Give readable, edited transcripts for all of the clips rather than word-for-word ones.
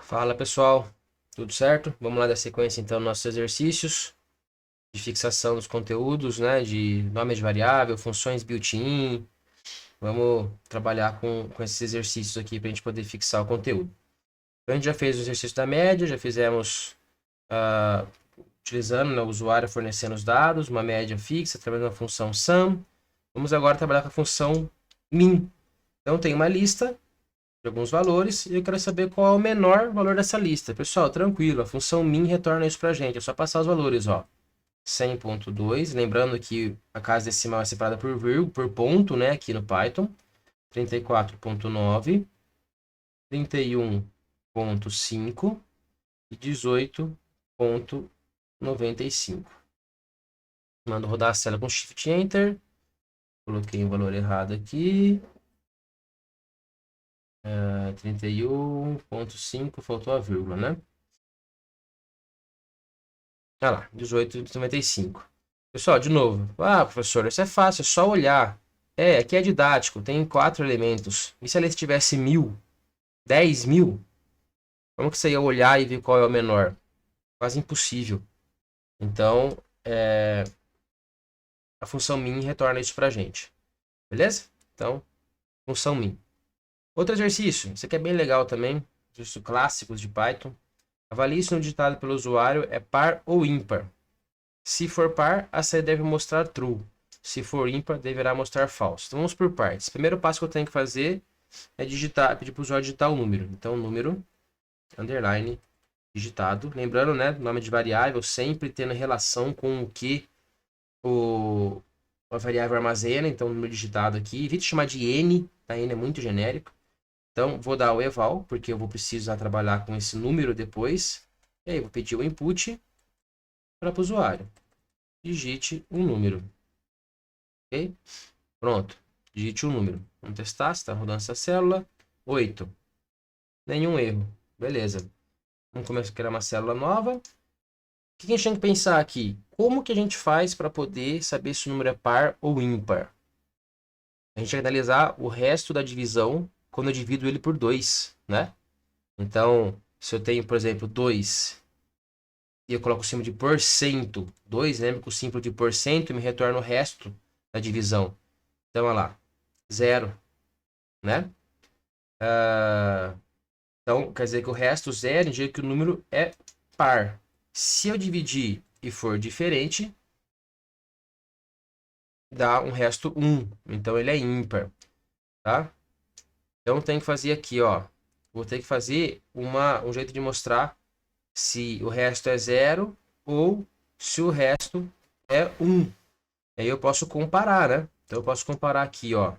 Fala pessoal, tudo certo? Vamos lá dar sequência então nos nossos exercícios de fixação dos conteúdos, né? De nome de variável, funções built-in. Vamos trabalhar com esses exercícios aqui para a gente poder fixar o conteúdo. Então, a gente já fez o exercício da média, já fizemos utilizando, né, o usuário fornecendo os dados, uma média fixa, através da função sum. Vamos agora trabalhar com a função min. Então tem uma lista de alguns valores e eu quero saber qual é o menor valor dessa lista. Pessoal, tranquilo, a função min retorna isso para a gente, é só passar os valores, ó. 100.2, lembrando que a casa decimal é separada por vírgula, por ponto, né, aqui no Python. 34.9, 31.5 e 18.95. Mando rodar a célula com Shift Enter. Coloquei o valor errado aqui. 31.5, faltou a vírgula, né? Olha lá, 18,95. Pessoal, de novo. Ah, professor, isso é fácil, é só olhar. Aqui é didático, tem 4 elementos. E se a lista tivesse 1.000, 10.000? Como que você ia olhar e ver qual é o menor? Quase impossível. Então, a função min retorna isso pra gente. Beleza? Então, função min. Outro exercício, esse aqui é bem legal também. Exercício clássicos de Python. Avalie se no digitado pelo usuário é par ou ímpar. Se for par, a série deve mostrar true. Se for ímpar, deverá mostrar false. Então vamos por partes. O primeiro passo que eu tenho que fazer é digitar, pedir para o usuário digitar o número. Então, número, underline, digitado. Lembrando, né, nome de variável sempre tendo relação com o que a variável armazena. Então, número digitado aqui. Evite chamar de n, tá? N é muito genérico. Então, vou dar o eval, porque eu vou precisar trabalhar com esse número depois. E aí, vou pedir o input para o usuário. Digite um número. Ok? Pronto. Digite um número. Vamos testar se está rodando essa célula. 8. Nenhum erro. Beleza. Vamos começar a criar uma célula nova. O que a gente tem que pensar aqui? Como que a gente faz para poder saber se o número é par ou ímpar? A gente vai analisar o resto da divisão quando eu divido ele por 2, né? Então, se eu tenho, por exemplo, 2 e eu coloco o símbolo de porcento, 2, lembra que o símbolo de porcento me retorna o resto da divisão. Então, olha lá, 0, né? Então, quer dizer que o resto, 0, indica que o número é par. Se eu dividir e for diferente, dá um resto 1. Então, ele é ímpar, tá? Então, tem que fazer aqui, ó. Vou ter que fazer um jeito de mostrar se o resto é 0 ou se o resto é 1. Aí eu posso comparar, né? Então, eu posso comparar aqui, ó.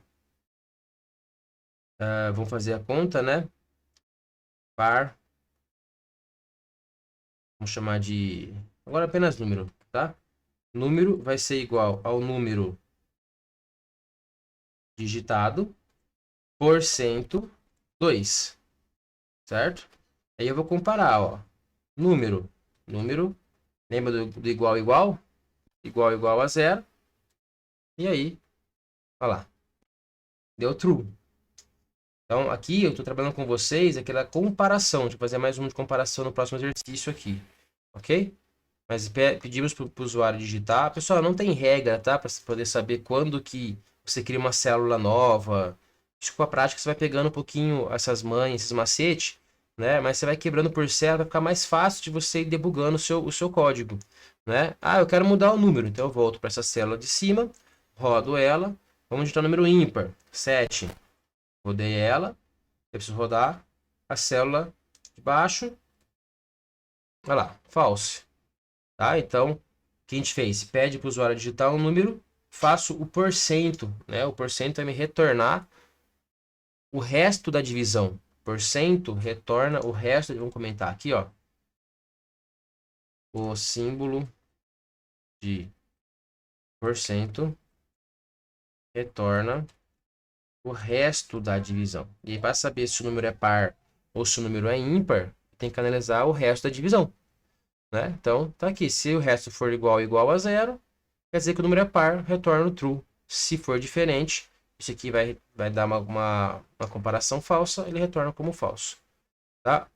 Vamos fazer a conta, né? Par. Vamos chamar de... Agora apenas número, tá? Número vai ser igual ao número digitado por cento 2, certo? Aí eu vou comparar, ó. Número, lembra do igual igual? Igual igual a 0. E aí, olha lá, deu true. Então, aqui eu estou trabalhando com vocês aquela comparação. Deixa eu fazer mais uma de comparação no próximo exercício aqui, ok? Mas pedimos para o usuário digitar. Pessoal, não tem regra, tá? Para poder saber quando que você cria uma célula nova. Isso com a prática você vai pegando um pouquinho essas manhas, esses macetes, né? Mas você vai quebrando por célula, vai ficar mais fácil de você ir debugando o seu código, né? Ah, eu quero mudar o número. Então eu volto para essa célula de cima, rodo ela. Vamos digitar o número ímpar, 7. Rodei ela. Eu preciso rodar a célula de baixo. Olha lá, false. Tá? Então, o que a gente fez? Pede para o usuário digitar um número, faço o porcento, né? O porcento vai me retornar o resto da divisão. Porcento retorna o resto, vamos comentar aqui, ó. O símbolo de porcento retorna o resto da divisão. E para saber se o número é par ou se o número é ímpar, tem que analisar o resto da divisão, né? Então, tá aqui. Se o resto for igual a 0, quer dizer que o número é par, retorna o true. Se for diferente, isso aqui vai dar uma comparação falsa, ele retorna como falso. Tá?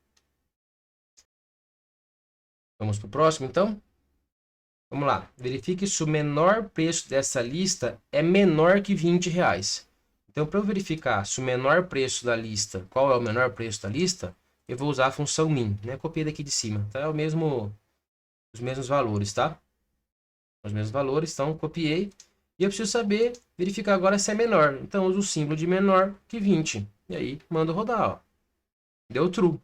Vamos para o próximo, então? Vamos lá. Verifique se o menor preço dessa lista é menor que R$20. Então, para eu verificar se o menor preço da lista, qual é o menor preço da lista, eu vou usar a função min, né? Copiei daqui de cima, tá? É o mesmo, os mesmos valores, tá? Os mesmos valores, então copiei. E eu preciso saber, verificar agora se é menor. Então, eu uso o símbolo de menor que 20. E aí, mando rodar, ó. Deu true.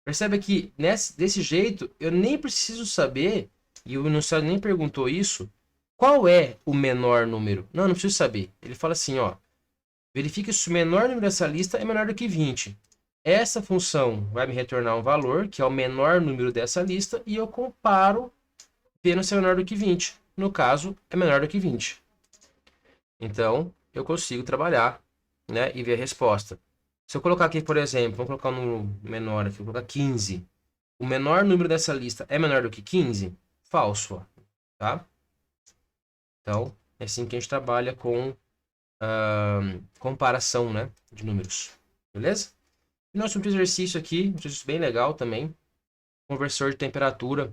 Percebe que desse jeito, eu nem preciso saber, e o enunciado nem perguntou isso, qual é o menor número. Não, não preciso saber. Ele fala assim, ó, verifique se o menor número dessa lista é menor do que 20. Essa função vai me retornar um valor, que é o menor número dessa lista, e eu comparo vendo se é menor do que 20. No caso, é menor do que 20. Então, eu consigo trabalhar, né, e ver a resposta. Se eu colocar aqui, por exemplo, vamos colocar um número menor aqui, vou colocar 15. O menor número dessa lista é menor do que 15? Falso, ó, tá? Então, é assim que a gente trabalha com comparação, né, de números. Beleza? E nosso último exercício aqui, um exercício bem legal também. Conversor de temperatura.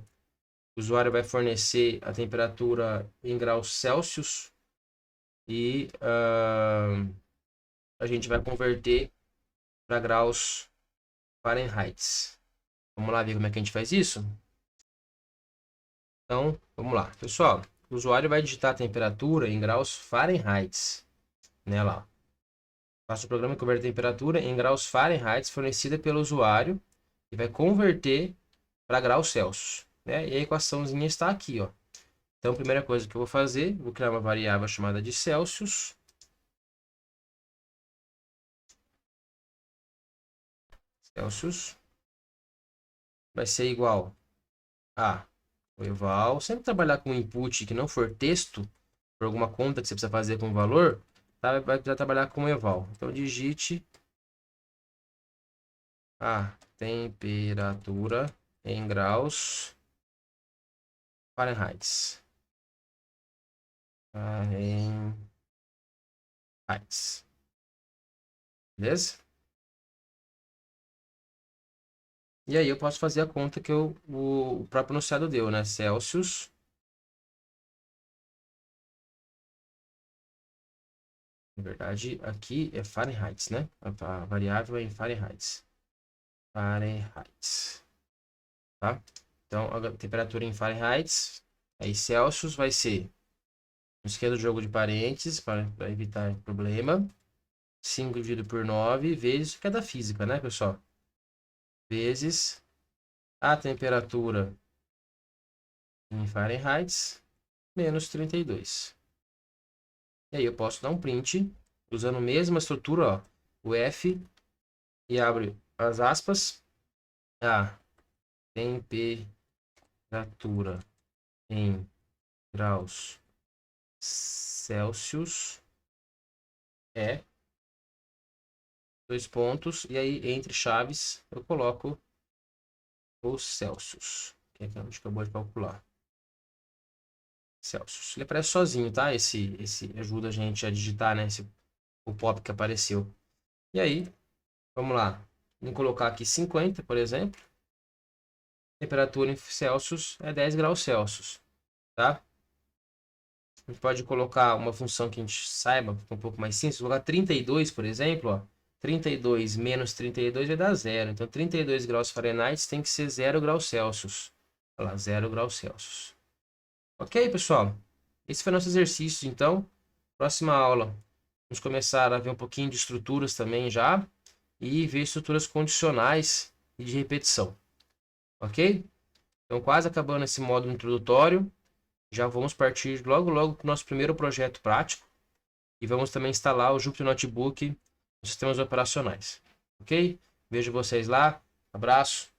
O usuário vai fornecer a temperatura em graus Celsius e a gente vai converter para graus Fahrenheit. Vamos lá ver como é que a gente faz isso? Então, vamos lá. Pessoal, o usuário vai digitar a temperatura em graus Fahrenheit. Né, lá. Faça o programa que converte a temperatura em graus Fahrenheit fornecida pelo usuário e vai converter para graus Celsius. Né? E a equaçãozinha está aqui, ó. Então, a primeira coisa que eu vou fazer, vou criar uma variável chamada de Celsius. Celsius vai ser igual a o eval. Sempre trabalhar com input que não for texto, por alguma conta que você precisa fazer com valor, tá? Vai precisar trabalhar com eval. Então, digite a temperatura em graus Fahrenheit. Fahrenheit. Beleza? E aí eu posso fazer a conta que o próprio enunciado deu, né? Celsius. Na verdade, aqui é Fahrenheit, né? A variável é em Fahrenheit. Fahrenheit. Tá? Então, a temperatura em Fahrenheit, aí Celsius vai ser, não esqueça do jogo de parênteses, para evitar problema. 5 dividido por 9 vezes, que é da física, né, pessoal? Vezes a temperatura em Fahrenheit menos 32. E aí eu posso dar um print usando a mesma estrutura, ó, o F, e abre as aspas, a temperatura em graus Celsius é 2 pontos, e aí entre chaves eu coloco os Celsius, que é que a gente acabou de calcular. Celsius. Ele aparece sozinho, tá? Esse ajuda a gente a digitar, né? O pop que apareceu. E aí, vamos lá. Vamos colocar aqui 50, por exemplo. Temperatura em Celsius é 10 graus Celsius, tá? A gente pode colocar uma função que a gente saiba, que é um pouco mais simples. Colocar 32, por exemplo, ó. 32 menos 32 vai dar 0. Então, 32 graus Fahrenheit tem que ser 0 graus Celsius. Olha lá, 0 graus Celsius. Ok, pessoal? Esse foi nosso exercício, então. Próxima aula, vamos começar a ver um pouquinho de estruturas também já. E ver estruturas condicionais e de repetição. Ok? Então, quase acabando esse módulo introdutório. Já vamos partir logo para o nosso primeiro projeto prático. E vamos também instalar o Jupyter Notebook nos sistemas operacionais. Ok? Vejo vocês lá. Abraço.